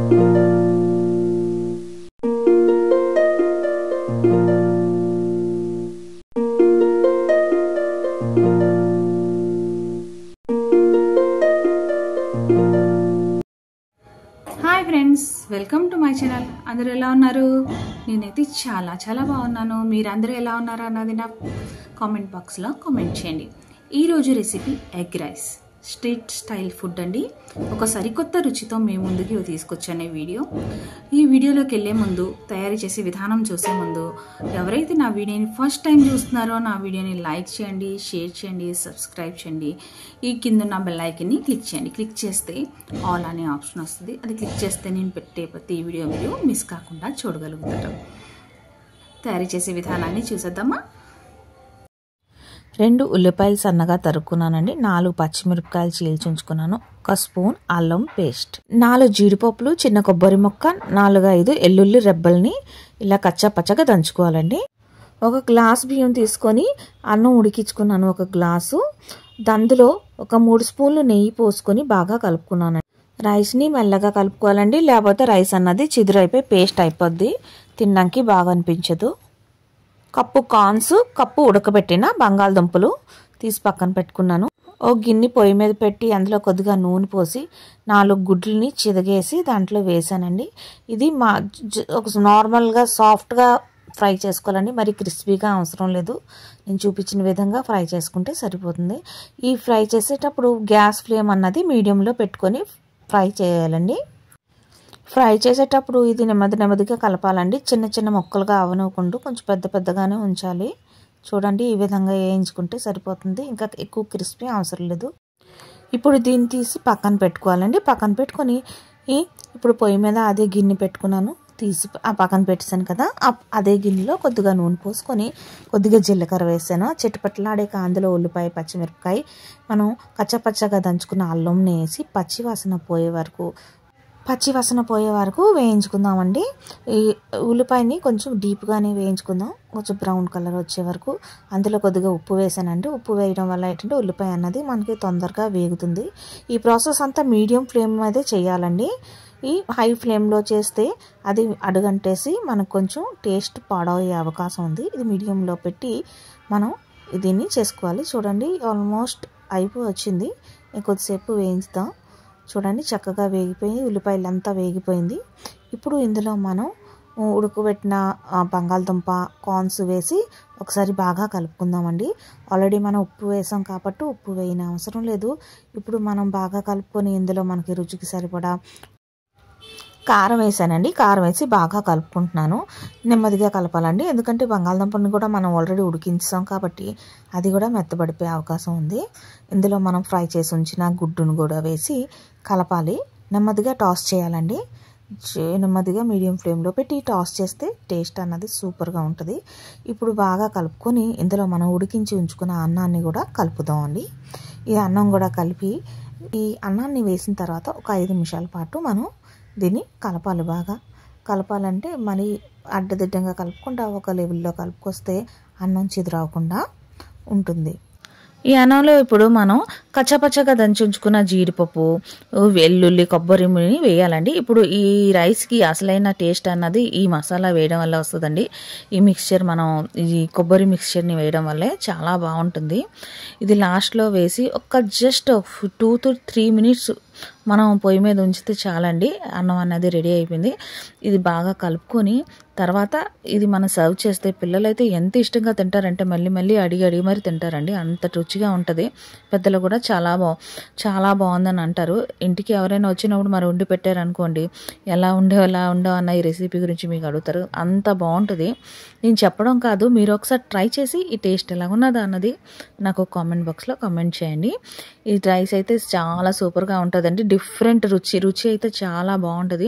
Hi friends, welcome to my channel. అందరూ ఎలా ఉన్నారు? నేనైతే చాలా బాగున్నాను. మీరందరూ ఎలా ఉన్నారా అన్నది నా కామెంట్ బాక్స్లో కామెంట్ చేయండి. ఈరోజు recipe egg rice, street style food అండి. ఒక సరికొత్త రుచితో మేము ముందుకి తీసుకొచ్చాను ఈ వీడియోలోకి వెళ్ళే ముందు, తయారు చేసే విధానం చూసే ముందు, ఎవరైతే నా వీడియోని ఫస్ట్ టైం చూస్తున్నారో నా వీడియోని లైక్ చేయండి, షేర్ చేయండి, సబ్స్క్రైబ్ చేయండి. ఈ కింద ఉన్న బెల్ ఐకాన్ని క్లిక్ చేయండి. క్లిక్ చేస్తే ఆల్ అనే ఆప్షన్ వస్తుంది. అది క్లిక్ చేస్తే నేను పెట్టే ప్రతి వీడియో మీరు మిస్ కాకుండా చూడగలుగుతారు. తయారు చేసే విధానాన్ని చూసేద్దామా? 2 ఉల్లిపాయలు సన్నగా తరుక్కున్నానండి. 4 పచ్చిమిరపకాయలు చీల్చుంచుకున్నాను. 1 స్పూన్ అల్లం పేస్ట్, 4 జీడిపప్పులు, చిన్న కొబ్బరి ముక్క, 4-5 ఎల్లుల్లి రెబ్బల్ని ఇలా కచ్చా పచ్చగా దంచుకోవాలండి. 1 గ్లాస్ బియ్యం తీసుకొని అన్నం ఉడికించుకున్నాను. 1 గ్లాసు. అందులో 3 స్పూన్లు నెయ్యి పోసుకొని బాగా కలుపుకున్నానండి. రైస్ని మెల్లగా కలుపుకోవాలండి, లేకపోతే రైస్ అన్నది చిదురైపోయి పేస్ట్ అయిపోద్ది, తినడానికి బాగా అనిపించదు. కప్పు కార్న్స్, కప్పు ఉడకబెట్టిన బంగాళదుంపలు తీసి పక్కన పెట్టుకున్నాను. గిన్నె పొయ్యి మీద పెట్టి అందులో కొద్దిగా నూనె పోసి 4 గుడ్లని చిదగేసి దాంట్లో వేసానండి. ఇది ఒక నార్మల్గా సాఫ్ట్గా ఫ్రై చేసుకోవాలండి, మరి క్రిస్పీగా అవసరం లేదు. నేను చూపించిన విధంగా ఫ్రై చేసుకుంటే సరిపోతుంది. ఈ ఫ్రై చేసేటప్పుడు గ్యాస్ ఫ్లేమ్ అన్నది మీడియంలో పెట్టుకొని ఫ్రై చేయాలండి. ఫ్రై చేసేటప్పుడు ఇది నెమ్మదిగా కలపాలండి. చిన్న ముక్కలుగా అవనివ్వకుండా కొంచెం పెద్దగానే ఉంచాలి. చూడండి, ఈ విధంగా వేయించుకుంటే సరిపోతుంది, ఇంకా ఎక్కువ క్రిస్పీ అవసరం లేదు. ఇప్పుడు దీన్ని తీసి పక్కన పెట్టుకోవాలండి. పక్కన పెట్టుకొని ఇప్పుడు పొయ్యి మీద అదే గిన్నె పెట్టుకున్నాను, తీసి పక్కన పెట్టేసాను కదా. అదే గిన్నెలో కొద్దిగా నూనె పోసుకొని కొద్దిగా జీలకర్ర వేసాను. చిటపట్లాడాక అందులో ఉల్లిపాయ, పచ్చిమిరపకాయ, మనం కచ్చపచ్చగా దంచుకున్న అల్లంని వేసి పచ్చివాసన పోయే వరకు వేయించుకుందామండి. ఈ ఉల్లిపాయని కొంచెం డీప్గానే వేయించుకుందాం, కొంచెం బ్రౌన్ కలర్ వచ్చే వరకు. అందులో కొద్దిగా ఉప్పు వేసానండి. ఉప్పు వేయడం వల్ల ఏంటంటే ఉల్లిపాయ అన్నది మనకి తొందరగా వేగుతుంది. ఈ ప్రాసెస్ అంతా మీడియం ఫ్లేమ్ మీదే చేయాలండి. ఈ హై ఫ్లేమ్లో చేస్తే అది అడుగంటేసి మనకు కొంచెం టేస్ట్ పాడయ్యే అవకాశం ఉంది. ఇది మీడియంలో పెట్టి మనం దీన్ని చేసుకోవాలి. చూడండి, ఆల్మోస్ట్ అయిపోయి వచ్చింది. కొద్దిసేపు వేయించుదాం. చూడండి, చక్కగా వేగిపోయింది, ఉల్లిపాయలంతా వేగిపోయింది. ఇప్పుడు ఇందులో మనం ఉడకబెట్టిన బంగాళదుంప, కార్న్స్ వేసి ఒకసారి బాగా కలుపుకుందామండి. ఆల్రెడీ మనం ఉప్పు వేసాం కాబట్టి ఉప్పు వేయని అవసరం లేదు. ఇప్పుడు మనం బాగా కలుపుకొని ఇందులో మనకి రుచికి సరిపడా కారం వేసానండి. కారం వేసి బాగా కలుపుకుంటున్నాను. నెమ్మదిగా కలపాలండి, ఎందుకంటే బంగాళదుంపని కూడా మనం ఆల్రెడీ ఉడికించాం కాబట్టి అది కూడా మెత్తబడిపోయే అవకాశం ఉంది. ఇందులో మనం ఫ్రై చేసి ఉంచిన గుడ్డును కూడా వేసి కలపాలి. నెమ్మదిగా టాస్ చేయాలండి. నెమ్మదిగా మీడియం ఫ్లేమ్లో పెట్టి టాస్ చేస్తే టేస్ట్ అన్నది సూపర్గా ఉంటుంది. ఇప్పుడు బాగా కలుపుకొని ఇందులో మనం ఉడికించి ఉంచుకున్న అన్నాన్ని కూడా కలుపుదాం అండి. ఈ అన్నం కూడా కలిపి ఈ అన్నాన్ని వేసిన తర్వాత ఒక 5 నిమిషాల పాటు మనం దీన్ని కలపాలి. బాగా కలపాలంటే మరి అడ్డదిడ్డంగా కలుపుకుండా ఒక లెవెల్లో కలుపుకొస్తే అన్నం చిదురవకుండా ఉంటుంది. ఈ అన్నంలో ఇప్పుడు మనం కచ్చపచ్చగా దంచుకున్న జీడిపప్పు, వెల్లుల్లి, కొబ్బరిని వేయాలండి. ఇప్పుడు ఈ రైస్కి అసలైన టేస్ట్ అన్నది ఈ మసాలా వేయడం వల్ల వస్తుందండి. ఈ మిక్స్చర్ ఈ కొబ్బరి మిక్స్చర్ని వేయడం వల్లే చాలా బాగుంటుంది. ఇది లాస్ట్లో వేసి జస్ట్ 2 to 3 మినిట్స్ మనం పొయ్యి మీద ఉంచితే చాలండి, అన్నం అన్నది రెడీ అయిపోయింది. ఇది బాగా కలుపుకొని తర్వాత ఇది మనం సర్వ్ చేస్తే పిల్లలైతే ఎంత ఇష్టంగా తింటారంటే మళ్ళీ అడిగి మరి తింటారండి. అంత రుచిగా ఉంటుంది. పెద్దలు కూడా చాలా బాగుందని అంటారు. ఇంటికి ఎవరైనా వచ్చినప్పుడు మరి వండి పెట్టారనుకోండి, ఎలా ఉండో అన్న ఈ రెసిపీ గురించి మీకు అడుగుతారు. అంత బాగుంటుంది. నేను చెప్పడం కాదు, మీరు ఒకసారి ట్రై చేసి ఈ టేస్ట్ ఎలా ఉన్నదా అన్నది నాకు కామెంట్ బాక్స్లో కామెంట్ చేయండి. ఈ రైస్ అయితే చాలా సూపర్గా ఉంటుందండి. డిఫరెంట్ రుచి అయితే చాలా బాగుంటుంది.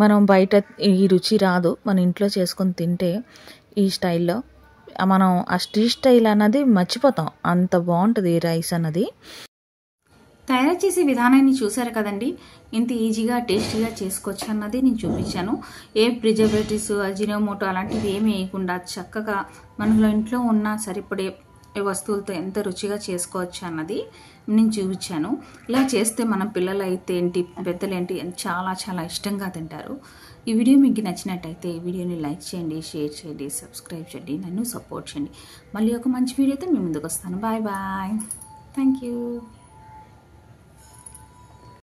మనం బయట ఈ రుచి రాదు, మన ఇంట్లో చేసుకొని తింటే ఈ స్టైల్లో మనం ఆ స్ట్రీట్ స్టైల్ అన్నది మర్చిపోతాం, అంత బాగుంటుంది ఈ రైస్ అన్నది. తయారు చేసే విధానాన్ని చూసారు కదండి, ఇంత ఈజీగా టేస్టీగా చేసుకోవచ్చు అన్నది నేను చూపించాను. ఏ ప్రిజర్వేటివ్స్, అజినోమోటో అలాంటివి ఏమి వేయకుండా చక్కగా మనలో ఇంట్లో ఉన్న సరిపడే వస్తువులతో ఎంత రుచిగా చేసుకోవచ్చు అన్నది నేను చూపించాను. ఇలా చేస్తే మనం పిల్లలు అయితే ఏంటి, పెద్దలు ఏంటి చాలా చాలా ఇష్టంగా తింటారు. ఈ వీడియో మీకు నచ్చినట్టయితే ఈ వీడియోని లైక్ చేయండి, షేర్ చేయండి, సబ్స్క్రైబ్ చేయండి, నన్ను సపోర్ట్ చేయండి. మళ్ళీ ఒక మంచి వీడియోతో మీ ముందుకు వస్తాను. Bye bye. Thank you.